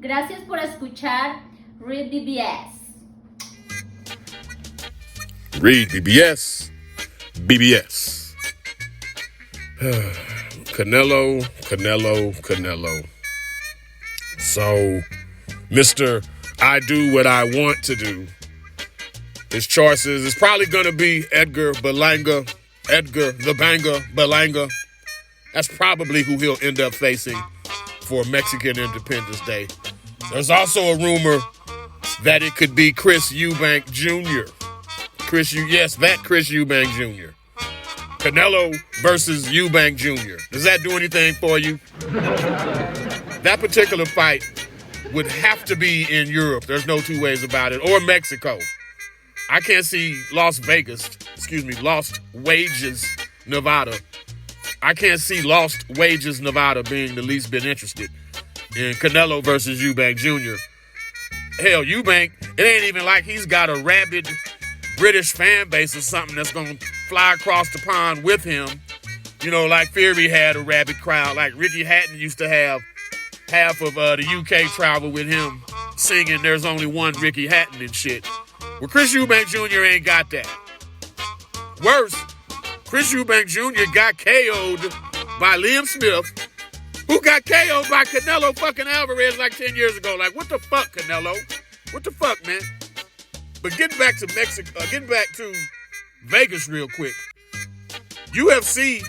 Gracias por escuchar REED-BBS. REED-BBS. BBS. Canelo. So, Mr. I do what I want to do. His choices is probably going to be Edgar Berlanga. Edgar the Banger Berlanga. That's probably who he'll end up facing for Mexican Independence Day. There's also a rumor that it could be Chris Eubank Jr. Chris Eubank Jr. Canelo versus Eubank Jr. Does that do anything for you? That particular fight would have to be in Europe. There's no two ways about it. Or Mexico. I can't see Lost Wages, Nevada. I can't see Lost Wages, Nevada being the least bit interested in Canelo versus Eubank Jr. Hell, Eubank, it ain't even like he's got a rabid British fan base or something that's going to fly across the pond with him. You know, like Fury had a rabid crowd. Like Ricky Hatton used to have half of the UK travel with him singing There's Only One Ricky Hatton and shit. Well, Chris Eubank Jr. ain't got that. Worse, Chris Eubank Jr. got KO'd by Liam Smith, who got KO'd by Canelo fucking Alvarez like 10 years ago. Like, what the fuck, Canelo? What the fuck, man? But getting back to Vegas real quick. UFC,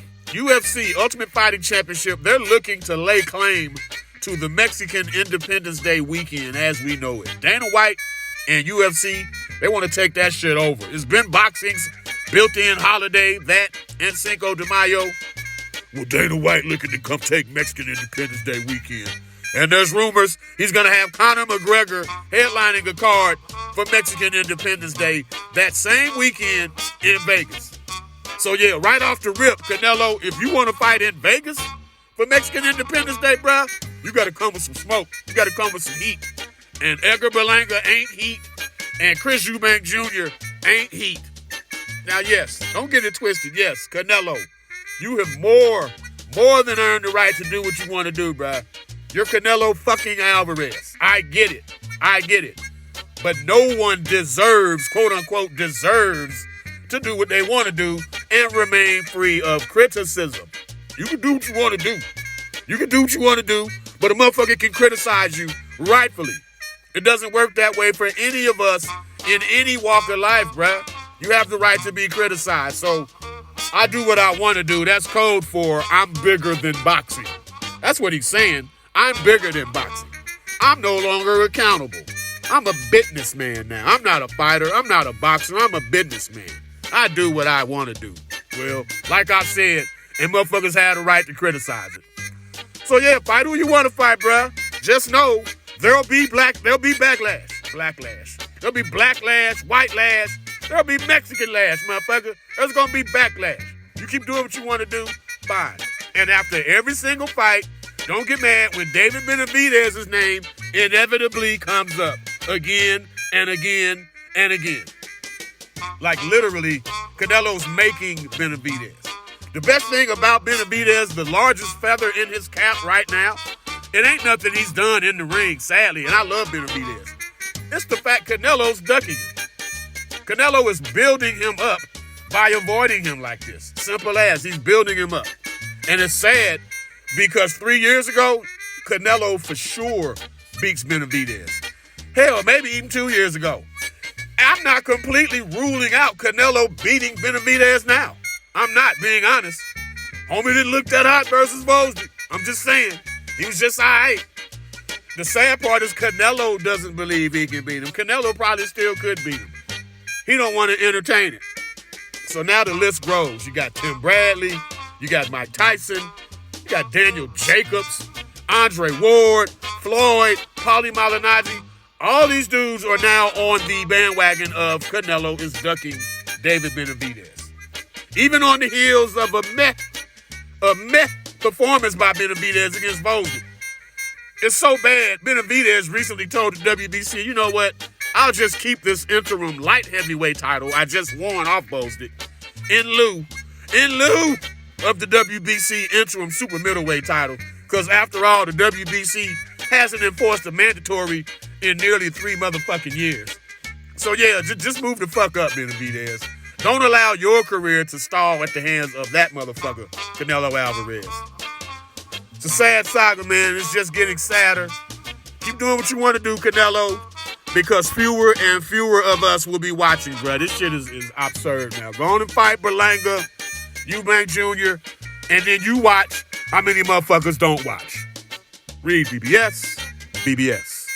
Ultimate Fighting Championship, they're looking to lay claim to the Mexican Independence Day weekend as we know it. Dana White and UFC, they want to take that shit over. It's been boxing's built-in holiday, that and Cinco de Mayo. Well, Dana White looking to come take Mexican Independence Day weekend. And there's rumors he's going to have Conor McGregor headlining a card for Mexican Independence Day that same weekend in Vegas. So yeah, right off the rip, Canelo, if you want to fight in Vegas for Mexican Independence Day, bruh, you got to come with some smoke. You got to come with some heat. And Edgar Berlanga ain't heat. And Chris Eubank Jr. ain't heat. Now, yes, don't get it twisted. Yes, Canelo, you have more than earned the right to do what you want to do, bruh. You're Canelo fucking Alvarez. I get it. But no one deserves, quote unquote, deserves to do what they want to do and remain free of criticism. You can do what you want to do. But a motherfucker can criticize you rightfully. It doesn't work that way for any of us in any walk of life, bruh. You have the right to be criticized. So I do what I want to do. That's code for I'm bigger than boxing. That's what he's saying. I'm bigger than boxing. I'm no longer accountable. I'm a businessman now. I'm not a fighter. I'm not a boxer. I'm a businessman. I do what I want to do. Well, like I said, and motherfuckers had a right to criticize it. So yeah, fight who you want to fight, bruh. Just know there'll be backlash. There'll be blacklash, white lash. There'll be Mexican lash, motherfucker. There's gonna be backlash. You keep doing what you want to do, fine. And after every single fight, don't get mad when David Benavidez's name inevitably comes up again and again and again. Like literally, Canelo's making Benavidez. The best thing about Benavidez, the largest feather in his cap right now, it ain't nothing he's done in the ring, sadly, and I love Benavidez. It's the fact Canelo's ducking him. Canelo is building him up by avoiding him like this. Simple as, he's building him up. And it's sad because 3 years ago, Canelo for sure beats Benavidez. Hell, maybe even 2 years ago. I'm not completely ruling out Canelo beating Benavidez now. I'm not, being honest. Homie didn't look that hot versus Mosby. I'm just saying. He was just all right. The sad part is Canelo doesn't believe he can beat him. Canelo probably still could beat him. He don't want to entertain it. So now the list grows. You got Tim Bradley. You got Mike Tyson. You got Daniel Jacobs, Andre Ward, Floyd, Paulie Malignaggi. All these dudes are now on the bandwagon of Canelo is ducking David Benavidez. Even on the heels of a meh performance by Benavidez against Mosby. It's so bad, Benavidez recently told the WBC, you know what? I'll just keep this interim light heavyweight title I just won off Mosby in lieu of the WBC interim super middleweight title. Because after all, the WBC hasn't enforced a mandatory in nearly 3 motherfucking years. So yeah, just move the fuck up, Benavidez. Don't allow your career to stall at the hands of that motherfucker, Canelo Alvarez. It's a sad saga, man. It's just getting sadder. Keep doing what you want to do, Canelo, because fewer and fewer of us will be watching, bro. This shit is absurd now. Go on and fight Berlanga, Eubank Jr., and then you watch how many motherfuckers don't watch. REED-BBS, BBS.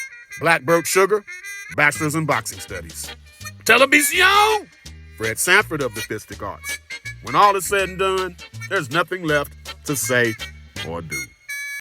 Black Broke Sugar, Bachelor's in Boxing Studies. Television! Fred Sanford of the Fistic Arts. When all is said and done, there's nothing left to say or do.